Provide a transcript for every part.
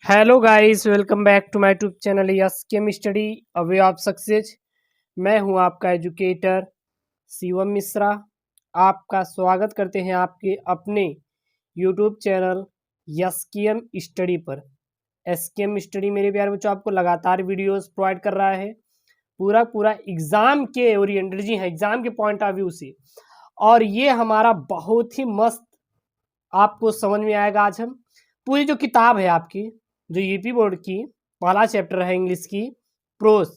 Hello guys, welcome back to my YouTube channel yes chem study a way of success. मैं हूं आपका educator Shivam Mishra. आपका स्वागत करते हैं आपके अपने YouTube channel yes chem study पर। एस केम स्टडी मेरे प्यारे बच्चों आपको लगातार वीडियोस प्रोवाइड कर रहा है, पूरा पूरा एग्ज़ाम के ओरिएंटेड, जी हाँ, एग्ज़ाम के पॉइंट ऑफ व्यू से। और ये हमारा बहुत ही मस्त आपको समझ में आएगा। आज हम पूरी जो किताब है आपकी, जो यूपी बोर्ड की पहला चैप्टर है इंग्लिश की pros,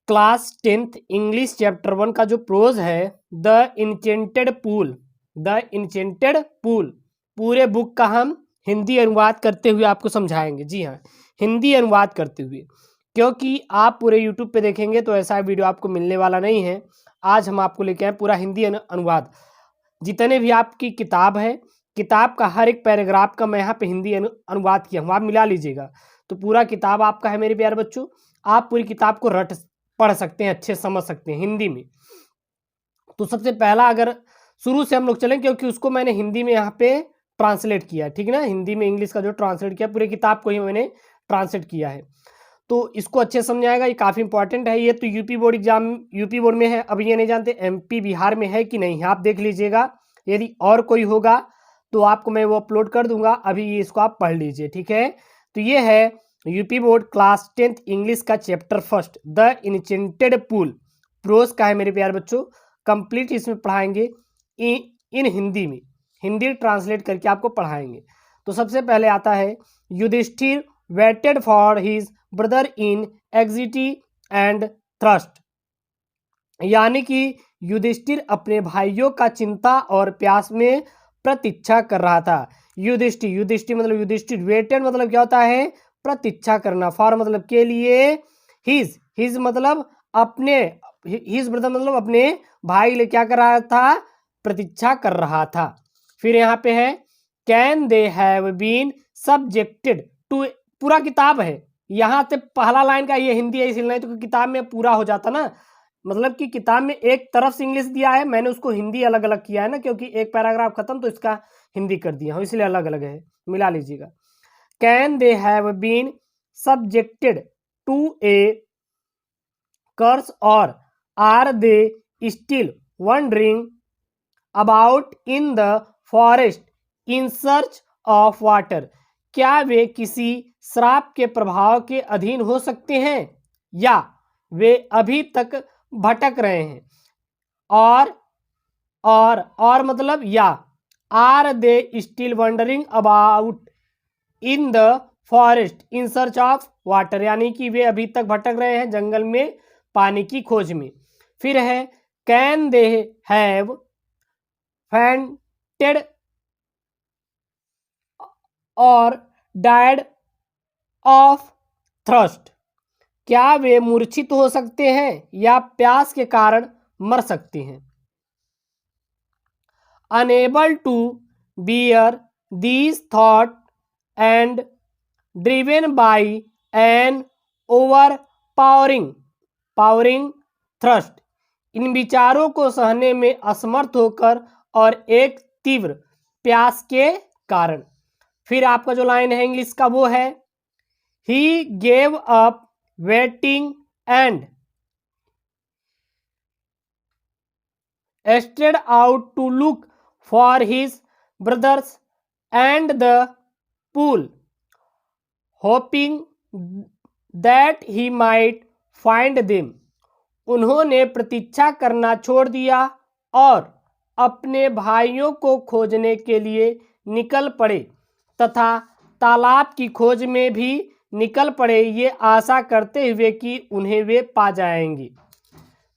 class 10th English chapter 1 का जो प्रोज है the enchanted pool, the enchanted pool, पूरे बुक का हम हिंदी अनुवाद करते हुए आपको समझाएंगे। जी हाँ, हिंदी अनुवाद करते हुए, क्योंकि आप पूरे यूट्यूब पे देखेंगे तो ऐसा वीडियो आपको मिलने वाला नहीं है। आज हम आपको लेके आए पूरा हिंदी अनुवाद। जितने भी आपकी किताब है, किताब का हर एक पैराग्राफ का मैं यहाँ पे हिंदी अनुवाद किया हूँ, आप मिला लीजिएगा तो पूरा किताब आपका है मेरे प्यारे बच्चों। आप पूरी किताब को पढ़ सकते हैं, अच्छे समझ सकते हैं हिंदी में। तो सबसे पहला अगर शुरू से हम लोग चलें, क्योंकि उसको मैंने हिंदी में यहाँ पे ट्रांसलेट किया है, ठीक है ना, हिंदी में इंग्लिश का जो ट्रांसलेट किया, पूरी किताब को ही मैंने ट्रांसलेट किया है, तो इसको अच्छे समझ आएगा। ये काफ़ी इंपॉर्टेंट है। ये तो UP board exam, UP board में है। अब ये नहीं जानते एमपी बिहार में है कि नहीं है, आप देख लीजिएगा। यदि और कोई होगा तो आपको मैं वो अपलोड कर दूंगा, अभी ये इसको आप पढ़ लीजिए, ठीक है। तो ये है UP board class 10th English का chapter first, the enchanted pool, prose का है मेरे प्यारे बच्चों। कंप्लीट इसमें पढ़ाएंगे इन हिंदी में, हिंदी ट्रांसलेट करके आपको पढ़ाएंगे। तो सबसे पहले आता है Yudhishthir waited for his brother in anxiety and thirst, यानी कि युधिष्ठिर अपने भाइयों का चिंता और प्यास में प्रतीक्षा कर रहा था। युधिष्ठिर, युधिष्ठिर मतलब युधिष्ठिर, वेटेड मतलब क्या होता है, प्रतीक्षा करना, फॉर मतलब के लिए, हिज मतलब अपने, हिज ब्रदर मतलब अपने भाई लिए क्या कर रहा था, प्रतीक्षा कर रहा था। फिर यहाँ पे है can they have been subjected to, पूरा किताब है, यहाँ से पहला लाइन का ये हिंदी है इसलिए, नहीं तो किताब में पूरा हो जाता ना। मतलब कि किताब में एक तरफ से इंग्लिश दिया है, मैंने उसको हिंदी अलग अलग किया है ना, क्योंकि एक पैराग्राफ खत्म तो इसका हिंदी कर दिया हूँ, इसलिए अलग अलग है, मिला लीजिएगा। Can they have been subjected to a curse or are they still wandering about in the forest in search of water, क्या वे किसी श्राप के प्रभाव के अधीन हो सकते हैं या वे अभी तक भटक रहे हैं। और मतलब या, are they still wandering about in the forest in search of water, यानी कि वे अभी तक भटक रहे हैं जंगल में पानी की खोज में। फिर है कैन दे हैव फेंटेड और डायड ऑफ थ्रस्ट, क्या वे मूर्छित हो सकते हैं या प्यास के कारण मर सकते हैं। Unable to bear these thought and driven by an overpowering thirst, इन विचारों को सहने में असमर्थ होकर और एक तीव्र प्यास के कारण। फिर आपका जो लाइन है इंग्लिश का वो है he gave up waiting and strayed out to look for his brothers and the pool, hoping that he might find them, उन्होंने प्रतीक्षा करना छोड़ दिया और अपने भाइयों को खोजने के लिए निकल पड़े तथा तालाब की खोज में भी निकल पड़े, ये आशा करते हुए कि उन्हें वे पा जाएंगे।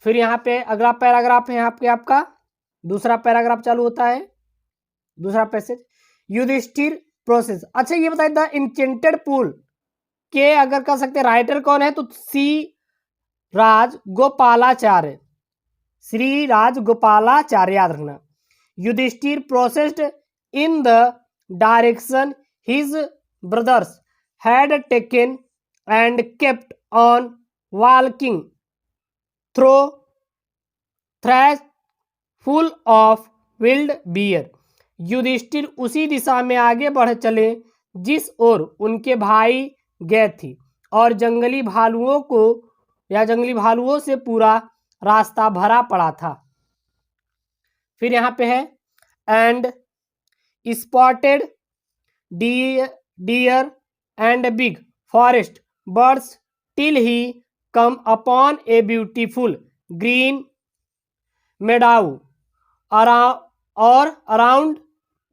फिर यहाँ पे अगला पैराग्राफ है आपका दूसरा पैराग्राफ चालू होता है, दूसरा पैसेज, युधिष्ठिर प्रोसेस। अच्छा ये बताइए द इंचेंटेड पूल के अगर कह सकते राइटर कौन है, तो सी राजगोपालाचार्य, श्री राजगोपालाचार्य, याद रखना। Yudhishthir processed in the direction his brothers had taken and kept on walking through thrash full of wild bear, Yudhishthir उसी दिशा में आगे बढ़ चले जिस ओर उनके भाई गए थे और जंगली भालुओं से पूरा रास्ता भरा पड़ा था। फिर यहाँ पे है and spotted deer and big forest birds till he come upon a beautiful green meadow around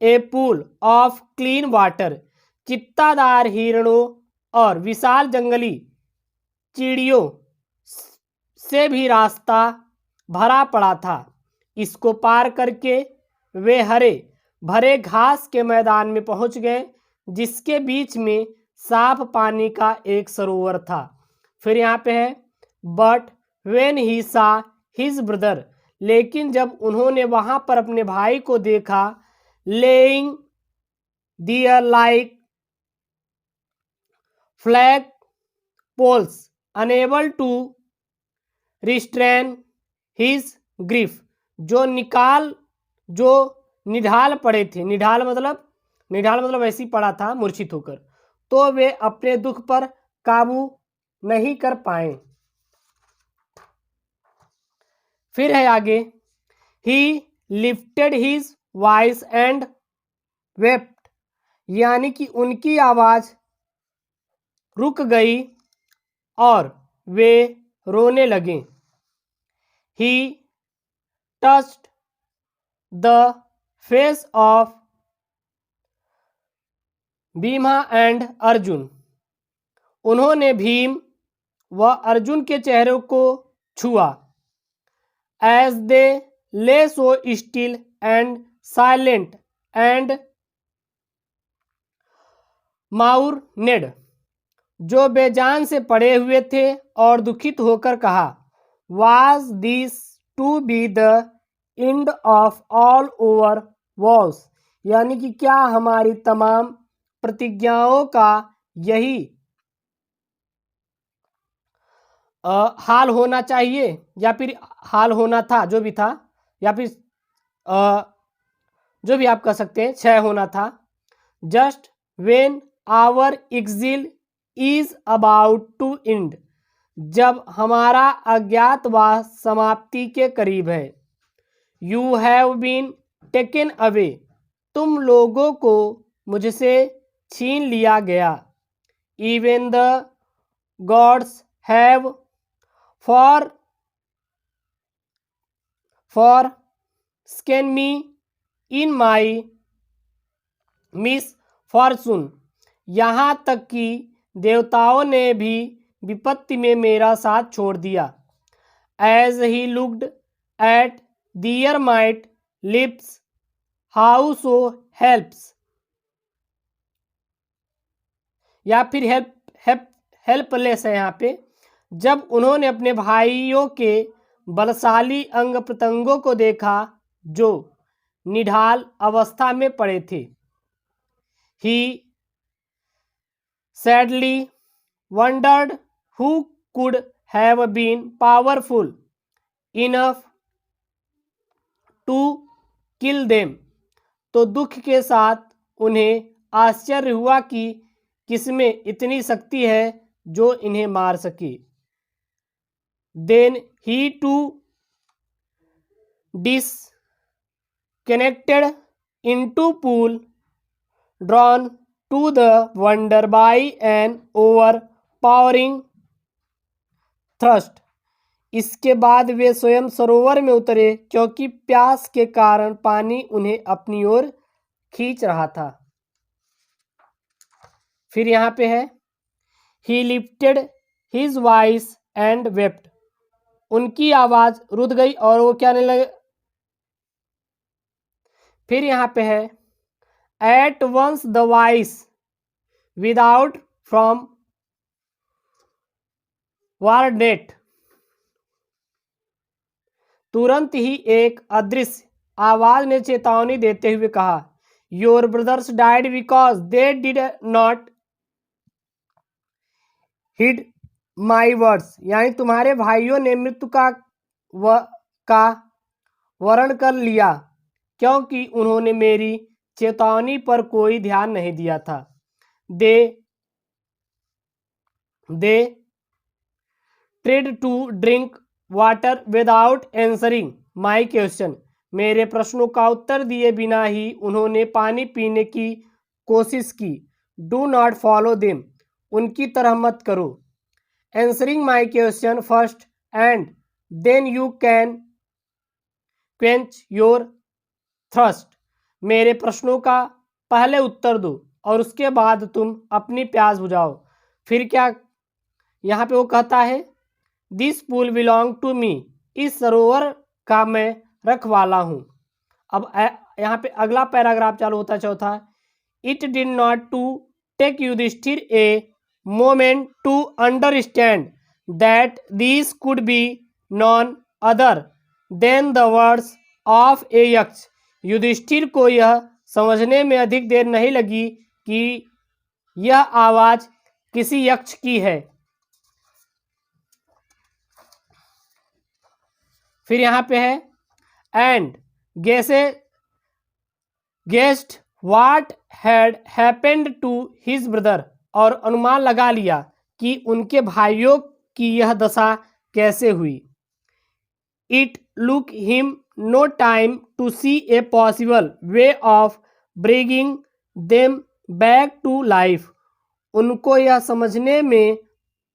a pool of clean water. चित्तादार हिरणों और विशाल जंगली चिड़ियों से भी रास्ता भरा पड़ा था। इसको पार करके वे हरे भरे घास के मैदान में पहुंच गए, जिसके बीच में साफ पानी का एक सरोवर था। फिर यहाँ पे है बट वेन ही सा हिज ब्रदर, लेकिन जब उन्होंने वहां पर अपने भाई को देखा, lying there like flag poles unable to restrain his grief, जो निढाल पड़े थे, निढाल मतलब ऐसे ही पड़ा था मूर्छित होकर, तो वे अपने दुख पर काबू नहीं कर पाए। फिर है आगे ही lifted his voice and wept, यानी कि उनकी आवाज रुक गई और वे रोने लगे। ही touched the face of Bhima and Arjun, उन्होंने भीम व अर्जुन के चेहरों को छुआ। As they lay so still and silent and mourned, जो बेजान से पड़े हुए थे और दुखित होकर कहा, was this to be the end of all over wars, यानी कि क्या हमारी तमाम प्रतिज्ञाओं का यही हाल होना चाहिए, या फिर हाल होना था, जो भी था, या फिर जो भी आप कह सकते हैं, क्षय होना था। Just when our exile is about to end, जब हमारा अज्ञातवास समाप्ति के करीब है। You have been taken away, तुम लोगों को मुझसे छीन लिया गया। Even the gods have forsaken me in my misfortune, यहाँ तक कि देवताओं ने भी विपत्ति में मेरा साथ छोड़ दिया। As he looked at their might lips how so helps, या फिर हेल्पलेस है यहाँ पे, जब उन्होंने अपने भाइयों के बलशाली अंग प्रत्यंगों को देखा जो निढाल अवस्था में पड़े थे। He sadly wondered who could have been powerful enough to kill them, तो दुख के साथ उन्हें आश्चर्य हुआ कि किसमें इतनी शक्ति है जो इन्हें मार सके। Then he too disconnected into pool drawn to the wonder by an overpowering thirst, इसके बाद वे स्वयं सरोवर में उतरे, क्योंकि प्यास के कारण पानी उन्हें अपनी ओर खींच रहा था। फिर यहाँ पे है ही lifted his voice and wept, उनकी आवाज रुक गई और वो क्या नहीं लगे। फिर यहाँ पे है at once the voice without from warded, तुरंत ही एक अदृश्य आवाज ने चेतावनी देते हुए कहा, your brothers died because they did not heed my words, यानी तुम्हारे भाइयों ने मृत्यु का वर्ण कर लिया क्योंकि उन्होंने मेरी चेतावनी पर कोई ध्यान नहीं दिया था। They tried to drink water without answering my question. मेरे प्रश्नों का उत्तर दिए बिना ही उन्होंने पानी पीने की कोशिश की। डू नॉट फॉलो देम, उनकी तरह मत करो। Answering my question first and then you can quench your thirst. मेरे प्रश्नों का पहले उत्तर दो और उसके बाद तुम अपनी प्यास बुझाओ। फिर क्या यहाँ पे वो कहता है, this pool belong to me, इस सरोवर का मैं रखवाला हूँ। अब यहाँ पे अगला पैराग्राफ चालू होता है चौथा। It did not to take Yudhishthir a moment to understand that this could be none other than the words of a Yaksha. Yudhishthir को यह समझने में अधिक देर नहीं लगी कि यह आवाज किसी यक्ष की है। फिर यहाँ पे है and guessed what had happened to his brother, और अनुमान लगा लिया कि उनके भाइयों की यह दशा कैसे हुई। It look him no time to see a possible way of bringing them back to life. उनको यह समझने में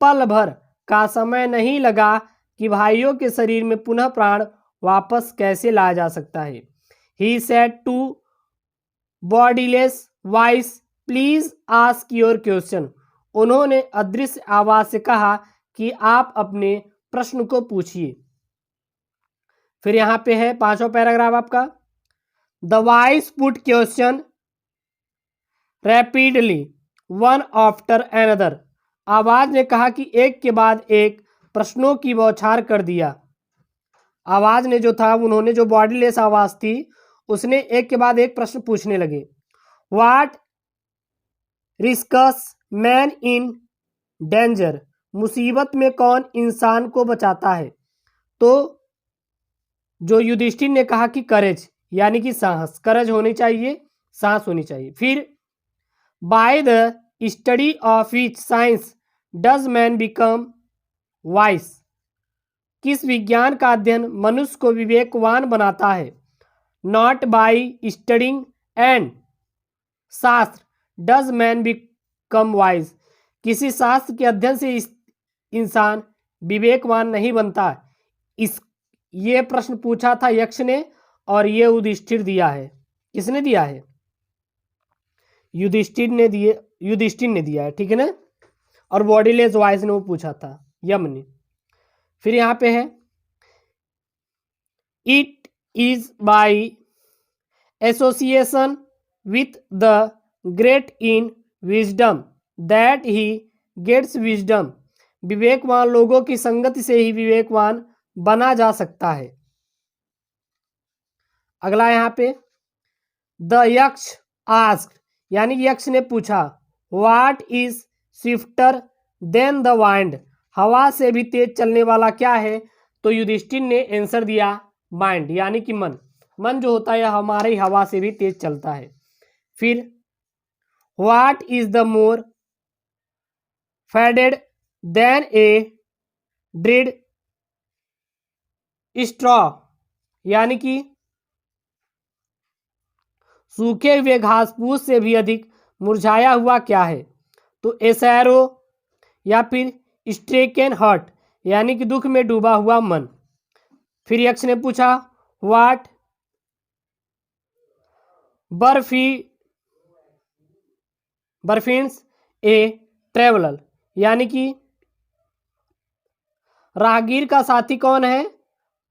पल भर का समय नहीं लगा कि भाइयों के शरीर में पुनः प्राण वापस कैसे लाया जा सकता है। He said to bodiless voice, please ask your question. उन्होंने अदृश्य आवाज से कहा कि आप अपने प्रश्न को पूछिए। फिर यहाँ पे है पांचवा पैराग्राफ आपका। The voice put question rapidly one after another. आवाज ने कहा कि एक के बाद एक प्रश्नों की बौछार कर दिया। आवाज ने जो था, उन्होंने जो बॉडीलेस आवाज थी, उसने एक के बाद एक प्रश्न पूछने लगे। What risks man in danger, मुसीबत में कौन इंसान को बचाता है। तो जो युधिष्ठिर ने कहा कि करेज, यानी कि साहस, करेज होनी चाहिए, साहस होनी चाहिए। फिर by the study of which science does man become vice, किस विज्ञान का अध्ययन मनुष्य को विवेकवान बनाता है। नॉट बाय स्टडिंग एंड शास्त्र डज मैन बिकम वाइज, किसी शास्त्र के अध्ययन से इंसान विवेकवान नहीं बनता। ये प्रश्न पूछा था यक्ष ने और ये युधिष्ठिर दिया है। किसने दिया है? युधिष्ठिर ने दिया है, ठीक है ना। और बॉडीलेस वॉइस ने वो पूछा था, यम ने। फिर यहाँ पे है it is by association with the great in wisdom that he gets wisdom, विवेकवान लोगों की संगति से ही विवेकवान बना जा सकता है। अगला यहाँ पे द यक्ष आस्क्ड, यानी यक्ष ने पूछा what is swifter than the wind, हवा से भी तेज चलने वाला क्या है। तो युधिष्ठिर ने आंसर दिया माइंड, यानी कि मन। मन जो होता है हमारी हवा से भी तेज चलता है। फिर what is the more faded than a dried straw, यानी कि सूखे हुए घास फूस से भी अधिक मुरझाया हुआ क्या है। तो एसैरो या फिर स्ट्रेकन हर्ट, यानी कि दुख में डूबा हुआ मन। फिर यक्ष ने पूछा व्हाट बर्फिन्स ए ट्रेवलर, यानी कि राहगीर का साथी कौन है।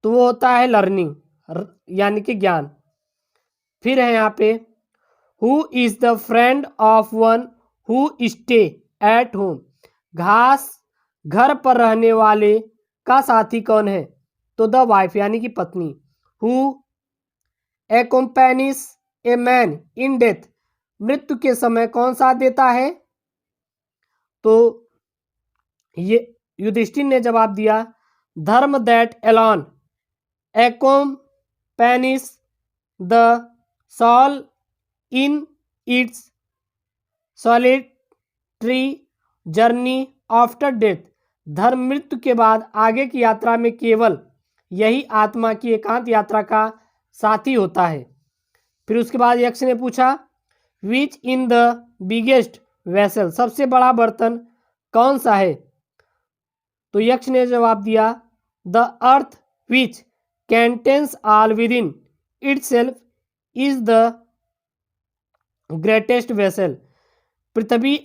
तो वो होता है लर्निंग, यानी कि ज्ञान। फिर है यहाँ पे who is the friend of one who stay at home, घर पर रहने वाले का साथी कौन है। तो द वाइफ, यानी कि पत्नी। Who accompanies a man in death, मृत्यु के समय कौन साथ देता है। तो ये युधिष्ठिर ने जवाब दिया dharma that alone accompanies the soul in its tree journey after death, धर्म मृत्यु के बाद आगे की यात्रा में केवल यही आत्मा की एकांत यात्रा का साथी होता है। फिर उसके बाद यक्ष ने पूछा विच इन द बिगेस्ट वेसल, सबसे बड़ा बर्तन कौन सा है? तो यक्ष ने जवाब दिया the earth which contains all within itself is the greatest vessel, पृथ्वी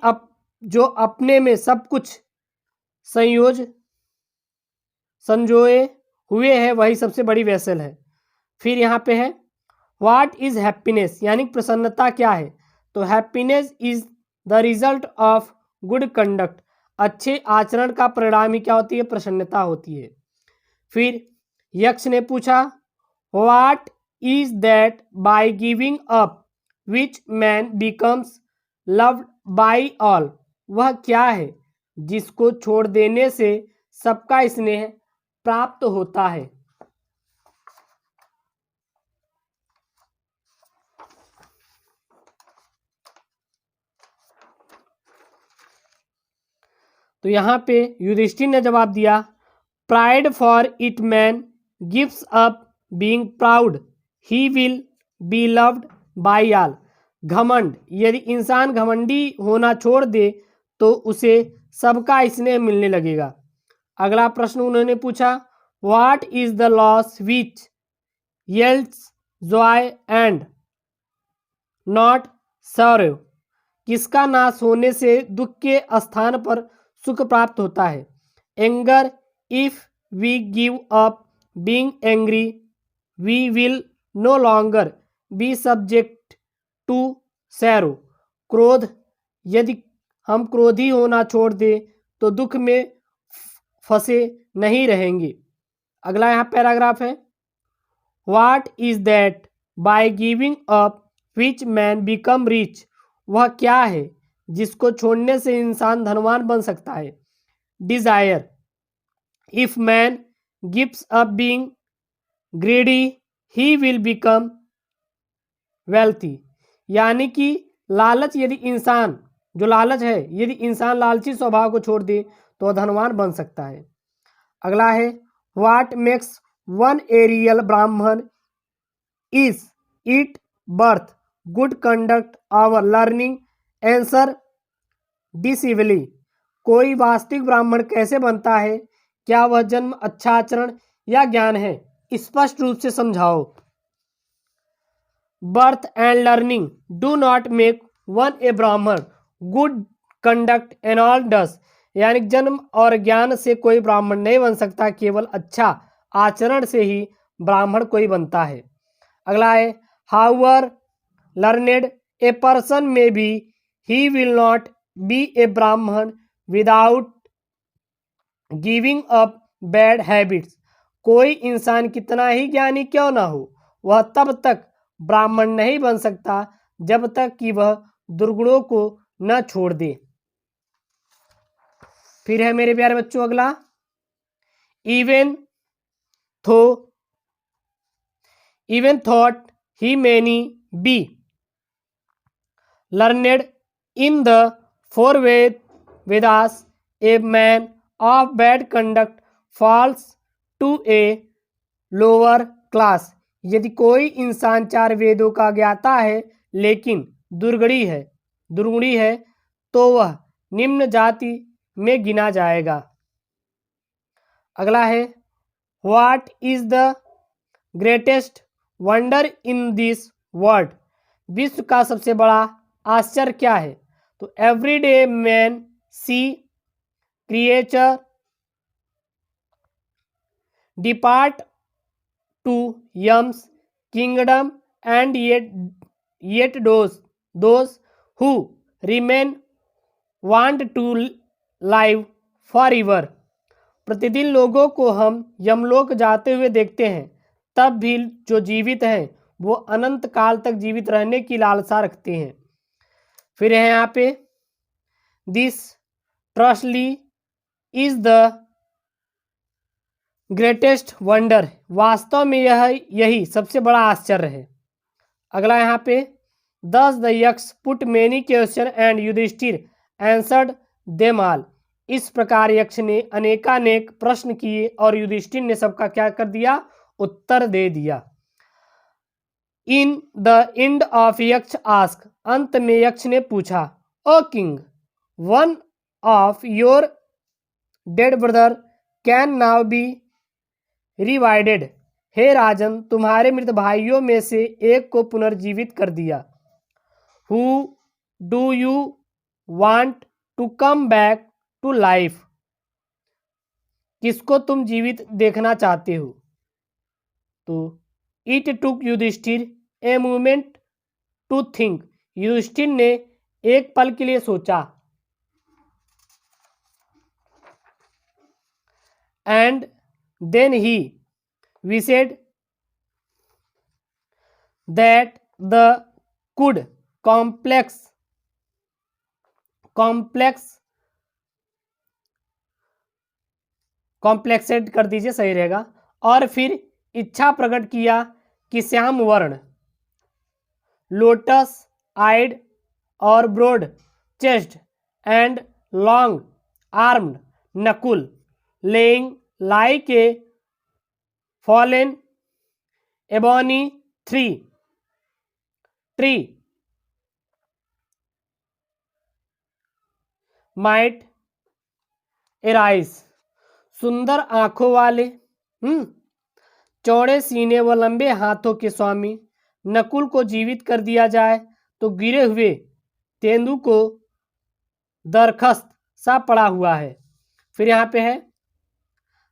जो अपने में सब कुछ संजोए हुए है वही सबसे बड़ी वेसल है। फिर यहाँ पे है व्हाट इज हैप्पीनेस, यानी प्रसन्नता क्या है? तो happiness is the result of good conduct, अच्छे आचरण का परिणाम ही क्या होती है? प्रसन्नता होती है। फिर यक्ष ने पूछा what is that by giving up which man becomes loved by all, वह क्या है जिसको छोड़ देने से सबका स्नेह प्राप्त होता है? तो यहाँ पे युधिष्ठिर ने जवाब दिया pride for it man gives up being proud he will be loved by all, घमंड, यदि इंसान घमंडी होना छोड़ दे तो उसे सबका स्नेह मिलने लगेगा। अगला प्रश्न उन्होंने पूछा what is the loss which yields Joy and not sorrow, किसका नाश होने से दुख के स्थान पर सुख प्राप्त होता है? Anger, if we give up being angry we will no longer be subject to sorrow, क्रोध, यदि हम क्रोधी होना छोड़ दें तो दुख में फंसे नहीं रहेंगे। अगला यहाँ पैराग्राफ है what is that by giving up which man become rich, वह क्या है जिसको छोड़ने से इंसान धनवान बन सकता है? Desire, if man gives up being greedy he will become wealthy, यानी कि लालच, यदि इंसान जो लालच है यदि इंसान लालची स्वभाव को छोड़ दे तो धनवान बन सकता है। अगला है what makes one a real Brahmin is it birth good conduct or learning answer decisively, कोई वास्तविक ब्राह्मण कैसे बनता है? क्या वह जन्म, अच्छा आचरण या ज्ञान है? स्पष्ट रूप से समझाओ। Birth and learning do not make one a Brahmin, good conduct and all does, यानी जन्म और ज्ञान से कोई ब्राह्मण नहीं बन सकता, केवल अच्छा आचरण से ही ब्राह्मण कोई बनता है। अगला है however learned a person may be he will not be a Brahmin without giving up bad habits, कोई इंसान कितना ही ज्ञानी क्यों ना हो वह तब तक ब्राह्मण नहीं बन सकता जब तक कि वह दुर्गुणों को न छोड़ दे। फिर है मेरे प्यारे बच्चों अगला even thought he many be learned in the four Vedas a man of bad conduct falls to a lower class, यदि कोई इंसान 4 वेदों का ज्ञाता है लेकिन दुर्गुणी है तो वह निम्न जाति में गिना जाएगा। अगला है what is the greatest wonder in this world, विश्व का सबसे बड़ा आश्चर्य क्या है? तो everyday man see creature depart to Yama's kingdom and yet those who remain want to live forever, प्रतिदिन लोगों को हम यमलोक जाते हुए देखते हैं, तब भी जो जीवित हैं वो अनंत काल तक जीवित रहने की लालसा रखते हैं। फिर है यहाँ पे दिस ट्रस्टली इज द ग्रेटेस्ट वंडर, वास्तव में यही सबसे बड़ा आश्चर्य है। अगला यहाँ पे thus the Yaksha put many question and Yudhishthir answered them all। इस प्रकार यक्ष ने अनेकानेक प्रश्न किए और युधिष्ठिर ने सबका क्या कर दिया, उत्तर दे दिया। In the end of Yaksha ask, अंत में यक्ष ने पूछा, O king, one of your dead brother can now be revived. हे राजन, तुम्हारे मृत भाइयों में से एक को पुनर्जीवित कर दिया। Who do you want to come back to life, किसको तुम जीवित देखना चाहते हो। तो it took Yudhishthir a moment to think, Yudhishthir ने एक पल के लिए सोचा। And then he wished that the could कॉम्प्लेक्सेड कर दीजिए, सही रहेगा। और फिर इच्छा प्रकट किया कि श्याम वर्ण, लोटस आइड और broad chest and long armed Nakul lying like a fallen ebony tree might arise. सुंदर आंखों वाले, चौड़े सीने व लंबे हाथों के स्वामी नकुल को जीवित कर दिया जाए तो गिरे हुए तेंदु को दरखस्त सा पड़ा हुआ है। फिर यहाँ पे है,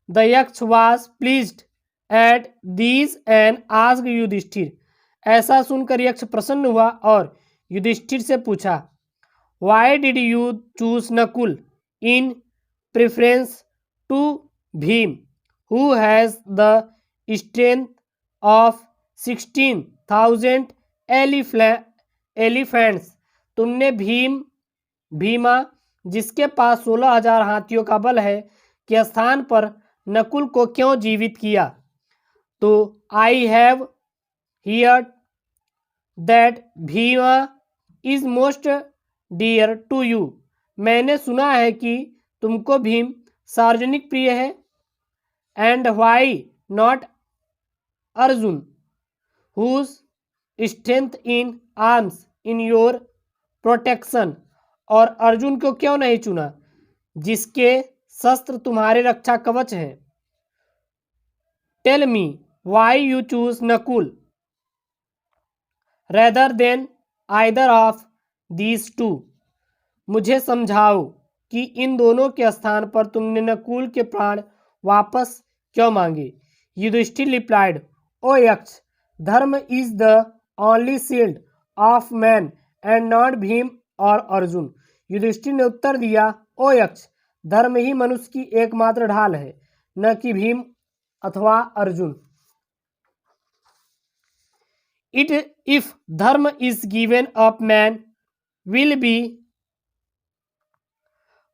द यक्ष was pleased at these and asked Yudhishthira. ऐसा सुनकर यक्ष प्रसन्न हुआ और युधिष्ठिर से पूछा, why did you choose Nakula in preference to Bhima who has the strength of 16,000 elephants. तुमने भीमा जिसके पास 16,000 हाथियों का बल है के स्थान पर नकुल को क्यों जीवित किया। तो I have heard that Bhima is most dear to you. मैंने सुना है कि तुमको भीम सार्वजनिक प्रिय है। And why not Arjuna whose strength in arms in your protection. और अर्जुन को क्यों नहीं चुना जिसके शस्त्र तुम्हारे रक्षा कवच हैं। Tell me why you choose Nakula rather than either of these two. मुझे समझाओ कि इन दोनों के स्थान पर तुमने नकुल के प्राण वापस क्यों मांगे। युधिष्ठिर रिप्लाइड, ओ यक्ष, धर्म is the only shield of man and not Bhim और अर्जुन। युधिष्ठिर ने उत्तर दिया, ओ यक्ष, धर्म ही मनुष्य की एकमात्र ढाल है, न कि भीम अथवा Arjun. If dharma is given up man will be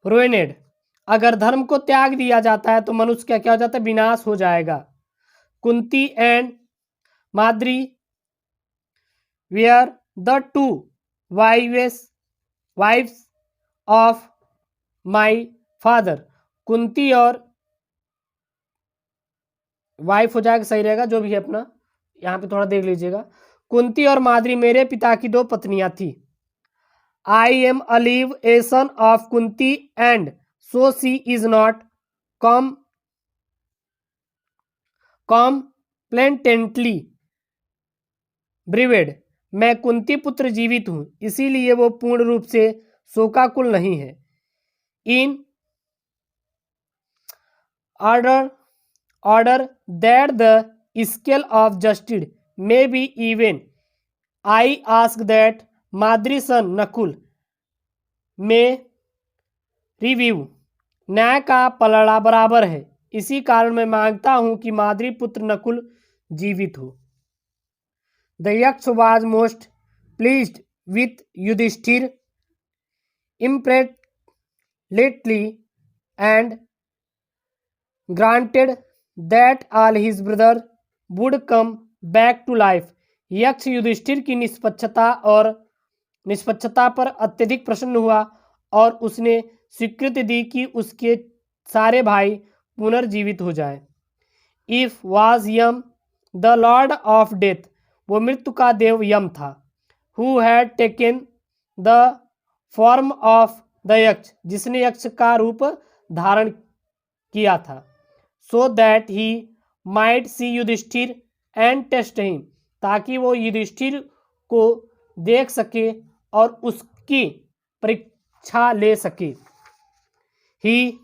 ruined. अगर धर्म को त्याग दिया जाता है तो मनुष्य क्या क्या हो जाता है, विनाश हो जाएगा। Kunti and Madri were the two wives of my father. Kunti और वाइफ हो जाएगा, सही रहेगा, जो भी है अपना, यहाँ पे थोड़ा देख लीजिएगा। कुंती और माद्री मेरे पिता की दो पत्नियां थी। I am alive a son of Kunti and so she is not completely bereaved. मैं कुंती पुत्र जीवित हूं, इसीलिए वो पूर्ण रूप से शोकाकुल नहीं है। In order that the scale of justice may be even, I ask that Madri son Nakul may revive. न्याय का पलड़ा बराबर है, इसी कारण मैं मांगता हूं कि माद्री पुत्र नकुल जीवित हो। द यक्ष was most pleased with Yudhishthir impartially and granted that all his brother would come back to life. Yaksha Yudhishthir की निष्पक्षता पर अत्यधिक प्रसन्न हुआ और उसने स्वीकृति दी कि उसके सारे भाई पुनर्जीवित हो जाए। If was Yama the lord of death, वो मृत्यु का देव यम था। Who had taken the form of the yaksha, जिसने यक्ष का रूप धारण किया था। So that he might see Yudhishthira and test him, ताकि वो युधिष्ठिर को देख सके और उसकी परीक्षा ले सके। He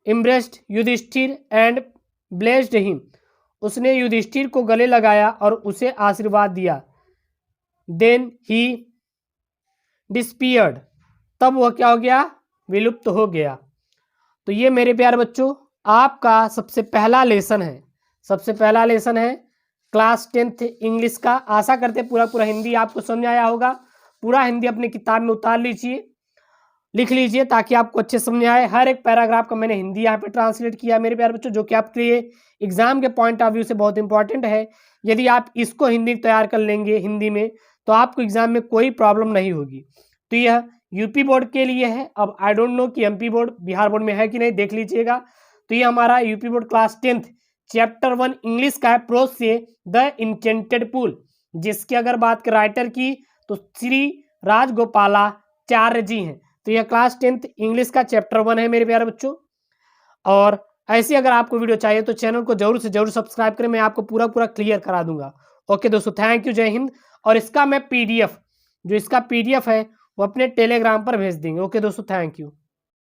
embraced Yudhishthir and blessed him, उसने युधिष्ठिर को गले लगाया और उसे आशीर्वाद दिया। देन ही डिस्पियर्ड, तब वह क्या हो गया, विलुप्त हो गया। तो ये मेरे प्यारे बच्चों आपका सबसे पहला लेसन है, सबसे पहला लेसन है क्लास 10th इंग्लिश का। आशा करते पूरा हिंदी आपको समझ आया होगा। पूरा हिंदी अपनी किताब में उतार लीजिए, लिख लीजिए, ताकि आपको अच्छे समझ आए। हर एक पैराग्राफ का मैंने हिंदी यहाँ पे ट्रांसलेट किया मेरे प्यारे बच्चों, जो कि आपके लिए एग्जाम के पॉइंट ऑफ व्यू से बहुत इंपॉर्टेंट है। यदि आप इसको हिंदी तैयार कर लेंगे हिंदी में, तो आपको एग्जाम में कोई प्रॉब्लम नहीं होगी। तो यह यूपी बोर्ड के लिए है। अब आई डोंट नो कि एमपी बोर्ड, बिहार बोर्ड में है कि नहीं, देख लीजिएगा। तो ये हमारा UP board class 10th chapter 1 English का है, प्रोज से द इंचेंटेड पूल, जिसकी अगर बात कर राइटर की तो श्री राजगोपालाचार्य जी हैं। तो यह क्लास 10th इंग्लिश का चैप्टर 1 है मेरे प्यारे बच्चों। और ऐसी अगर आपको वीडियो चाहिए तो चैनल को जरूर से जरूर सब्सक्राइब करें, मैं आपको पूरा क्लियर करा दूंगा। ओके दोस्तों, थैंक यू, जय हिंद। और इसका मैं PDF, जो इसका PDF है वो अपने टेलीग्राम पर भेज देंगे। ओके दोस्तों, थैंक यू।